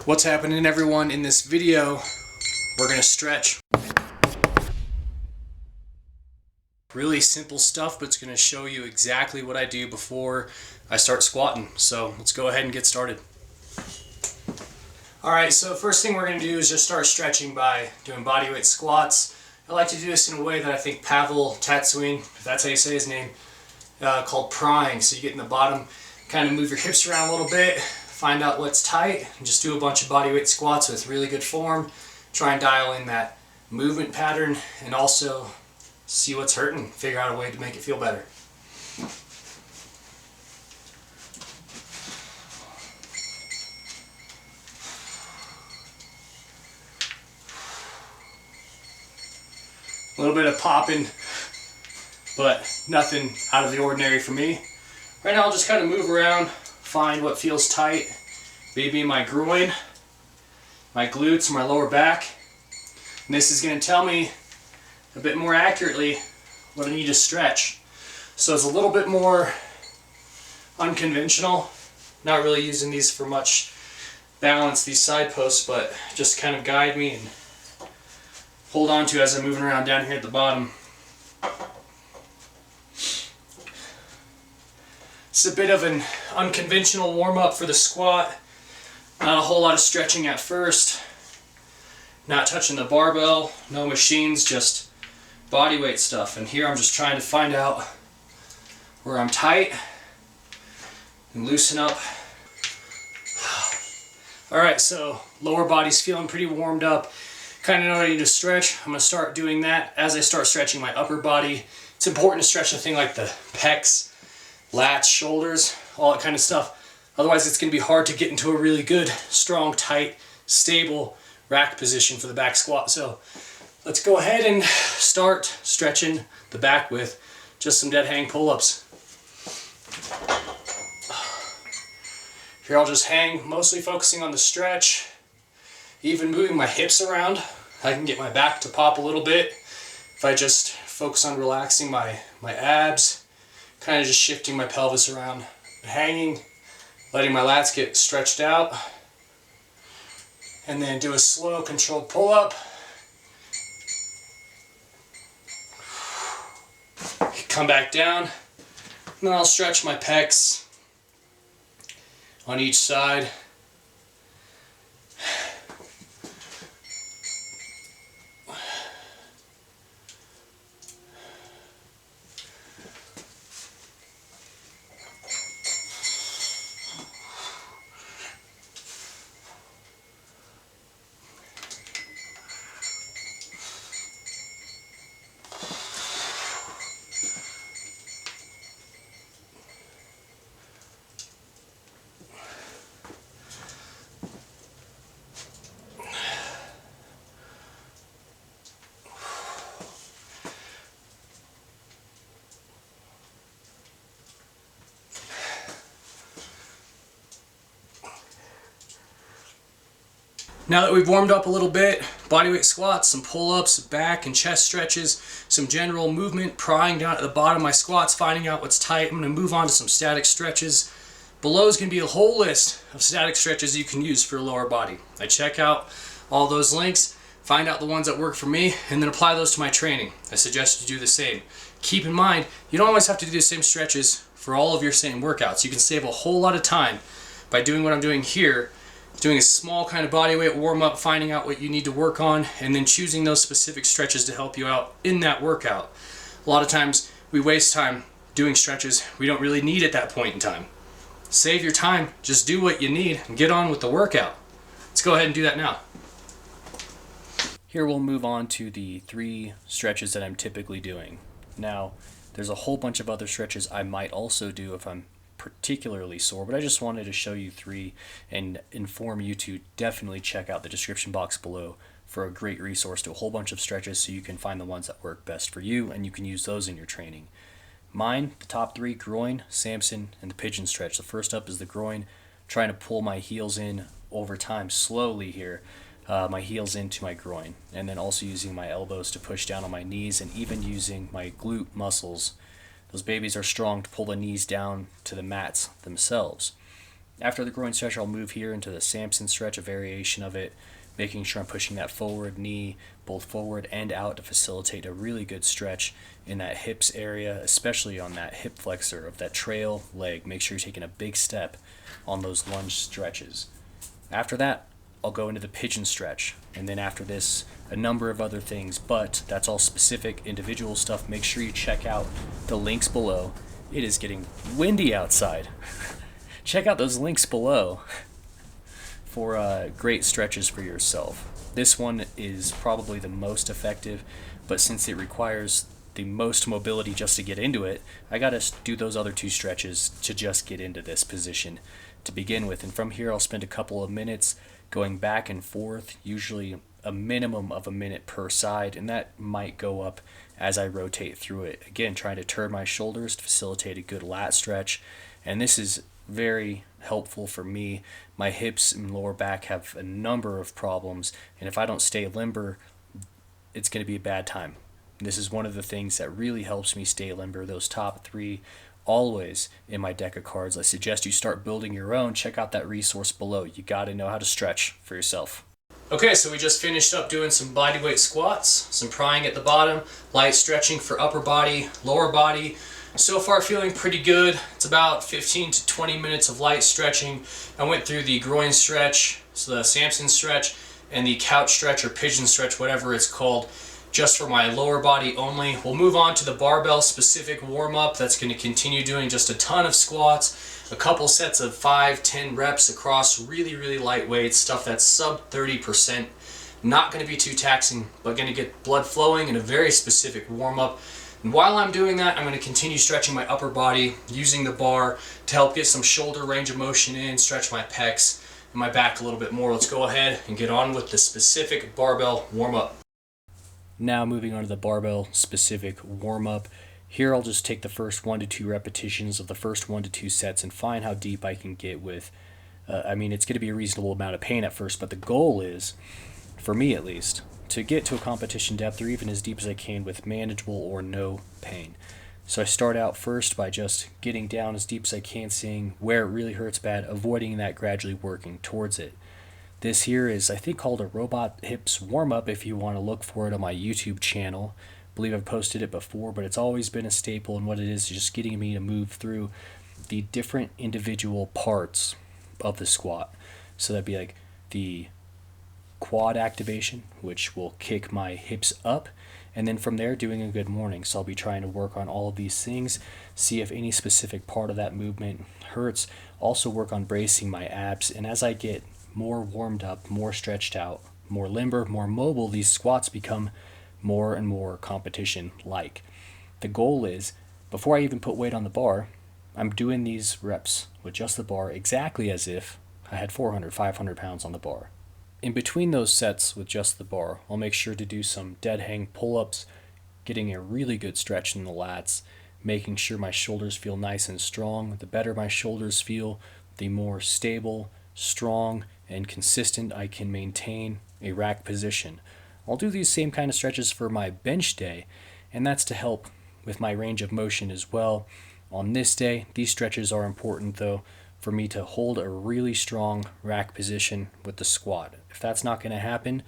What's happening, everyone? In this video, we're going to stretch. Really simple stuff, but it's going to show you exactly what I do before I start squatting. So let's go ahead and get started. Alright, so first thing we're going to do is just start stretching by doing bodyweight squats. I like to do this in a way that I think Pavel Tatsuin, if that's how you say his name, called prying. So you get in the bottom, kind of move your hips around a little bit, find out what's tight, and just do a bunch of bodyweight squats with really good form. Try and dial in that movement pattern and also see what's hurting, figure out a way to make it feel better. A little bit of popping, but nothing out of the ordinary for me. Right now I'll just kind of move around, find what feels tight, maybe in my groin, my glutes, my lower back. And this is going to tell me a bit more accurately what I need to stretch. So it's a little bit more unconventional. Not really using these for much balance, these side posts, but just kind of guide me and hold on to as I'm moving around down here at the bottom. It's a bit of an unconventional warm-up for the squat. Not a whole lot of stretching at first. Not touching the barbell, no machines, just body weight stuff. And here I'm just trying to find out where I'm tight and loosen up. Alright, so lower body's feeling pretty warmed up. Kind of know what I need to stretch. I'm going to start doing that as I start stretching my upper body. It's important to stretch a thing like the pecs, lats, shoulders, all that kind of stuff. Otherwise it's going to be hard to get into a really good, strong, tight, stable rack position for the back squat. So let's go ahead and start stretching the back with just some dead hang pull-ups. Here I'll just hang, mostly focusing on the stretch. Even moving my hips around, I can get my back to pop a little bit if I just focus on relaxing my abs, kind of just shifting my pelvis around, hanging, letting my lats get stretched out, and then do a slow controlled pull-up. Come back down, and then I'll stretch my pecs on each side. Now that we've warmed up a little bit, bodyweight squats, some pull-ups, back and chest stretches, some general movement, prying down at the bottom of my squats, finding out what's tight. I'm going to move on to some static stretches. Below is going to be a whole list of static stretches you can use for your lower body. I check out all those links, find out the ones that work for me, and then apply those to my training. I suggest you do the same. Keep in mind, you don't always have to do the same stretches for all of your same workouts. You can save a whole lot of time by doing what I'm doing here, doing a small kind of bodyweight warm-up, finding out what you need to work on, and then choosing those specific stretches to help you out in that workout. A lot of times we waste time doing stretches we don't really need at that point in time. Save your time, just do what you need, and get on with the workout. Let's go ahead and do that now. Here we'll move on to the 3 stretches that I'm typically doing. Now, there's a whole bunch of other stretches I might also do if I'm particularly sore, but I just wanted to show you 3 and inform you to definitely check out the description box below for a great resource to a whole bunch of stretches so you can find the ones that work best for you and you can use those in your training. Mine, the top 3, groin, Samson, and the pigeon stretch. The first up is the groin, trying to pull my heels in over time slowly here, my heels into my groin, and then also using my elbows to push down on my knees and even using my glute muscles. Those babies are strong to pull the knees down to the mats themselves. After the groin stretch, I'll move here into the Samson stretch, a variation of it, making sure I'm pushing that forward knee both forward and out to facilitate a really good stretch in that hips area, especially on that hip flexor of that trail leg. Make sure you're taking a big step on those lunge stretches. After that, I'll go into the pigeon stretch, and then after this, a number of other things, but that's all specific individual stuff. Make sure you check out the links below. It is getting windy outside. Check out those links below for great stretches for yourself. This one is probably the most effective, but since it requires the most mobility just to get into it, I gotta do those other two stretches to just get into this position to begin with. And from here, I'll spend a couple of minutes going back and forth, usually a minimum of a minute per side, and that might go up as I rotate through it. Again, trying to turn my shoulders to facilitate a good lat stretch, and this is very helpful for me. My hips and lower back have a number of problems, and if I don't stay limber, it's going to be a bad time. This is one of the things that really helps me stay limber. Those top three always in my deck of cards. I suggest you start building your own. Check out that resource below. You got to know how to stretch for yourself. Okay, so we just finished up doing some bodyweight squats, some prying at the bottom, light stretching for upper body, lower body. So far feeling pretty good. It's about 15 to 20 minutes of light stretching. I went through the groin stretch, so the Samson stretch, and the couch stretch or pigeon stretch, whatever it's called, just for my lower body only. We'll move on to the barbell specific warm-up. That's going to continue doing just a ton of squats, a couple sets of 5-10 reps across really light weights, stuff that's sub 30%. Not going to be too taxing, but going to get blood flowing in a very specific warm-up. And while I'm doing that, I'm going to continue stretching my upper body using the bar to help get some shoulder range of motion in, stretch my pecs and my back a little bit more. Let's go ahead and get on with the specific barbell warm-up. Now moving on to the barbell specific warm-up. Here I'll just take the first 1 to 2 repetitions of the first 1 to 2 sets and find how deep I can get with, it's going to be a reasonable amount of pain at first, but the goal is, for me at least, to get to a competition depth or even as deep as I can with manageable or no pain. So I start out first by just getting down as deep as I can, seeing where it really hurts bad, avoiding that, gradually working towards it. This here is, I think, called a robot hips warm-up if you want to look for it on my YouTube channel. I believe I've posted it before, but it's always been a staple, and what it is just getting me to move through the different individual parts of the squat. So that'd be like the quad activation, which will kick my hips up, and then from there doing a good morning. So I'll be trying to work on all of these things, see if any specific part of that movement hurts, also work on bracing my abs, and as I get more warmed up, more stretched out, more limber, more mobile, these squats become more and more competition-like. The goal is, before I even put weight on the bar, I'm doing these reps with just the bar exactly as if I had 400, 500 pounds on the bar. In between those sets with just the bar, I'll make sure to do some dead hang pull-ups, getting a really good stretch in the lats, making sure my shoulders feel nice and strong. The better my shoulders feel, the more stable, strong, and consistent I can maintain a rack position. I'll do these same kind of stretches for my bench day, and that's to help with my range of motion as well. On this day, these stretches are important though for me to hold a really strong rack position with the squat. If that's not going to happen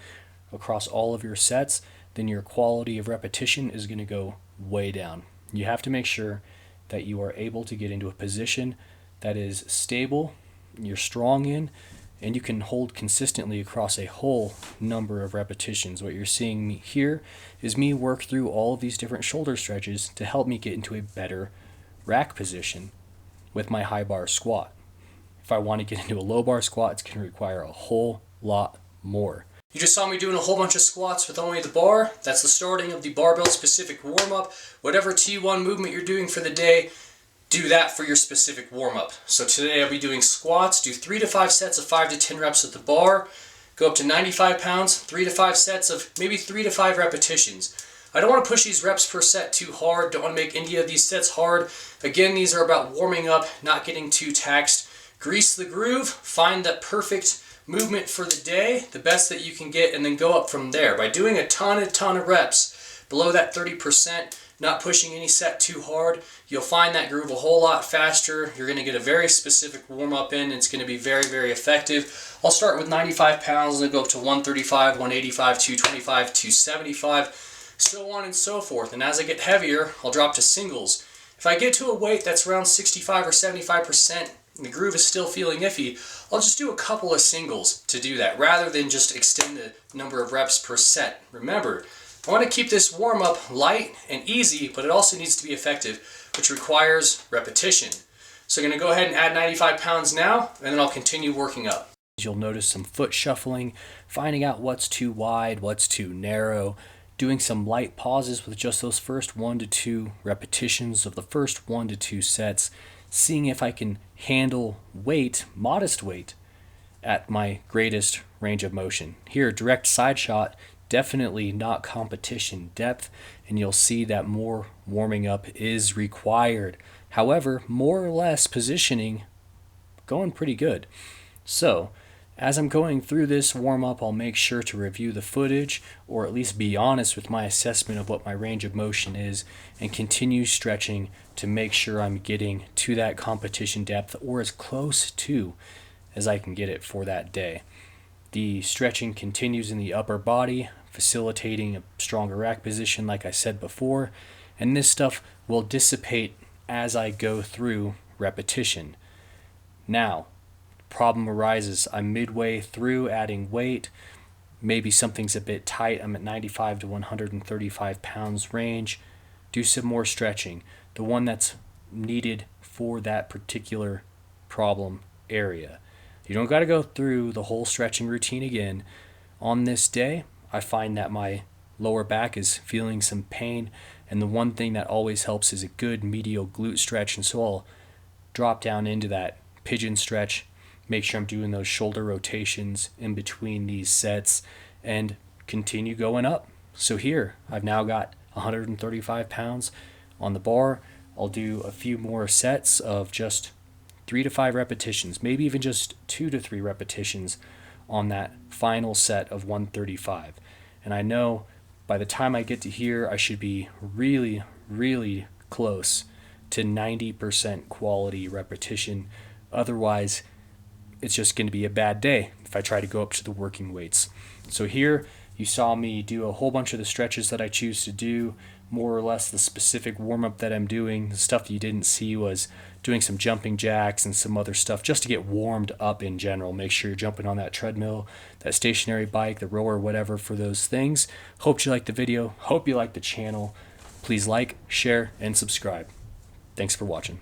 across all of your sets, then your quality of repetition is going to go way down. You have to make sure that you are able to get into a position that is stable, you're strong in, and you can hold consistently across a whole number of repetitions. What you're seeing me here is me work through all of these different shoulder stretches to help me get into a better rack position with my high bar squat. If I want to get into a low bar squat, it's going to require a whole lot more. You just saw me doing a whole bunch of squats with only the bar. That's the starting of the barbell specific warm-up. Whatever T1 movement you're doing for the day, do that for your specific warm-up. So today I'll be doing squats, do 3 to 5 sets of 5 to 10 reps at the bar, go up to 95 pounds, 3 to 5 sets of maybe 3 to 5 repetitions. I don't want to push these reps per set too hard, don't want to make any of these sets hard. Again, these are about warming up, not getting too taxed. Grease the groove, find that perfect movement for the day, the best that you can get, and then go up from there. By doing a ton of reps below that 30%, not pushing any set too hard. You'll find that groove a whole lot faster. You're going to get a very specific warm-up in, and it's going to be very, very effective. I'll start with 95 pounds and go up to 135, 185, 225, 275, so on and so forth. And as I get heavier, I'll drop to singles. If I get to a weight that's around 65 or 75%, and the groove is still feeling iffy, I'll just do a couple of singles to do that, rather than just extend the number of reps per set. Remember, I want to keep this warm-up light and easy, but it also needs to be effective, which requires repetition. So I'm going to go ahead and add 95 pounds now, and then I'll continue working up. You'll notice some foot shuffling, finding out what's too wide, what's too narrow, doing some light pauses with just those first 1 to 2 repetitions of the first 1 to 2 sets, seeing if I can handle weight, modest weight, at my greatest range of motion. Here, direct side shot, definitely not competition depth, and you'll see that more warming up is required. However, more or less positioning, going pretty good. So, as I'm going through this warm-up, I'll make sure to review the footage, or at least be honest with my assessment of what my range of motion is, and continue stretching to make sure I'm getting to that competition depth, or as close to as I can get it for that day. The stretching continues in the upper body, facilitating a stronger rack position like I said before, and this stuff will dissipate as I go through repetition. Now, problem arises. I'm midway through adding weight. Maybe something's a bit tight. I'm at 95 to 135 pounds range. Do some more stretching. The one that's needed for that particular problem area. You don't got to go through the whole stretching routine again. On this day, I find that my lower back is feeling some pain, and the one thing that always helps is a good medial glute stretch, and so I'll drop down into that pigeon stretch, make sure I'm doing those shoulder rotations in between these sets, and continue going up. So here, I've now got 135 pounds on the bar. I'll do a few more sets of just 3 to 5 repetitions, maybe even just 2 to 3 repetitions on that final set of 135. And I know by the time I get to here, I should be really, really close to 90% quality repetition. Otherwise, it's just going to be a bad day if I try to go up to the working weights. So here, you saw me do a whole bunch of the stretches that I choose to do, more or less the specific warm-up that I'm doing. The stuff that you didn't see was doing some jumping jacks and some other stuff just to get warmed up in general. Make sure you're jumping on that treadmill, that stationary bike, the rower, whatever for those things. Hope you liked the video. Hope you liked the channel. Please like, share, and subscribe. Thanks for watching.